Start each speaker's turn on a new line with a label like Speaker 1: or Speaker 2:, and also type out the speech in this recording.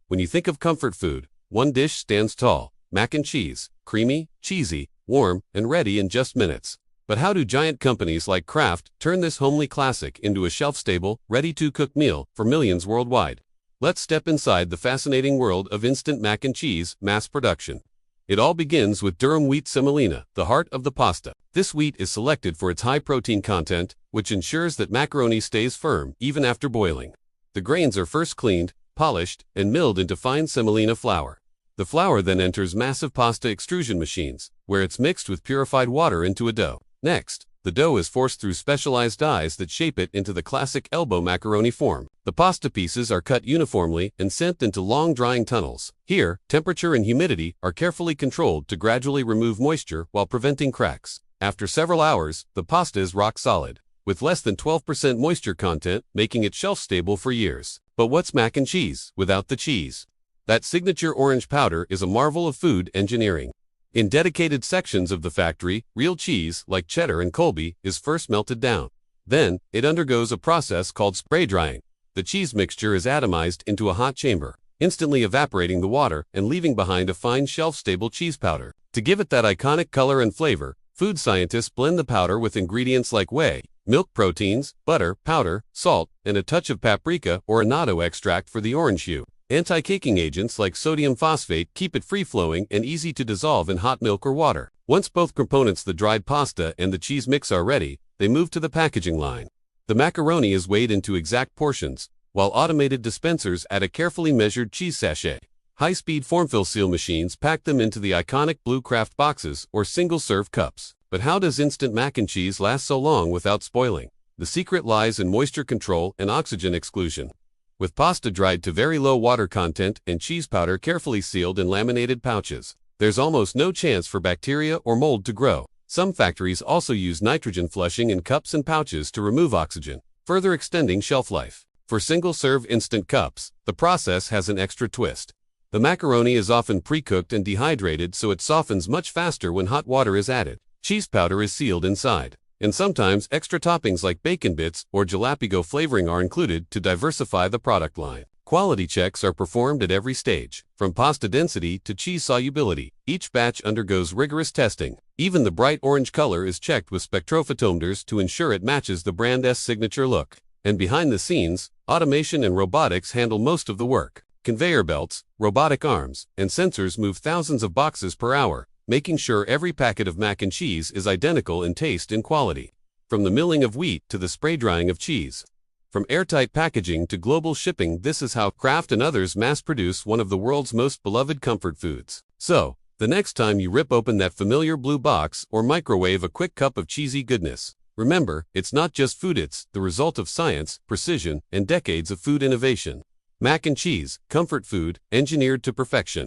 Speaker 1: When you think of comfort food, one dish stands tall: mac and cheese. Creamy, cheesy, warm, and ready in just minutes. But how do giant companies like Kraft turn this homely classic into a shelf-stable, ready-to-cook meal for millions worldwide? Let's step inside the fascinating world of instant mac and cheese mass production. It all begins with durum wheat semolina, the heart of the pasta. This wheat is selected for its high protein content, which ensures that macaroni stays firm even after boiling. The grains are first cleaned, polished, and milled into fine semolina flour. The flour then enters massive pasta extrusion machines, where it's mixed with purified water into a dough. Next, the dough is forced through specialized dies that shape it into the classic elbow macaroni form. The pasta pieces are cut uniformly and sent into long drying tunnels. Here, temperature and humidity are carefully controlled to gradually remove moisture while preventing cracks. After several hours, the pasta is rock solid, with less than 12% moisture content, making it shelf-stable for years. But what's mac and cheese without the cheese? That signature orange powder is a marvel of food engineering. In dedicated sections of the factory, real cheese, like cheddar and Colby, is first melted down. Then, it undergoes a process called spray drying. The cheese mixture is atomized into a hot chamber, instantly evaporating the water and leaving behind a fine shelf-stable cheese powder. To give it that iconic color and flavor, food scientists blend the powder with ingredients like whey, milk proteins, butter, powder, salt, and a touch of paprika or annatto extract for the orange hue. Anti-caking agents like sodium phosphate keep it free-flowing and easy to dissolve in hot milk or water. Once both components, the dried pasta and the cheese mix, are ready, they move to the packaging line. The macaroni is weighed into exact portions, while automated dispensers add a carefully measured cheese sachet. High-speed form-fill seal machines pack them into the iconic blue Kraft boxes or single-serve cups. But how does instant mac and cheese last so long without spoiling? The secret lies in moisture control and oxygen exclusion. With pasta dried to very low water content and cheese powder carefully sealed in laminated pouches, there's almost no chance for bacteria or mold to grow. Some factories also use nitrogen flushing in cups and pouches to remove oxygen, further extending shelf life. For single-serve instant cups, the process has an extra twist. The macaroni is often pre-cooked and dehydrated so it softens much faster when hot water is added. Cheese powder is sealed inside, and sometimes extra toppings like bacon bits or jalapeno flavoring are included to diversify the product line. Quality checks are performed at every stage, from pasta density to cheese solubility. Each batch undergoes rigorous testing. Even the bright orange color is checked with spectrophotometers to ensure it matches the brand's signature look. And behind the scenes, automation and robotics handle most of the work. Conveyor belts, robotic arms, and sensors move thousands of boxes per hour, making sure every packet of mac and cheese is identical in taste and quality. From the milling of wheat to the spray drying of cheese, from airtight packaging to global shipping, this is how Kraft and others mass-produce one of the world's most beloved comfort foods. So, the next time you rip open that familiar blue box or microwave a quick cup of cheesy goodness, remember, it's not just food, it's the result of science, precision, and decades of food innovation. Mac and cheese, comfort food, engineered to perfection.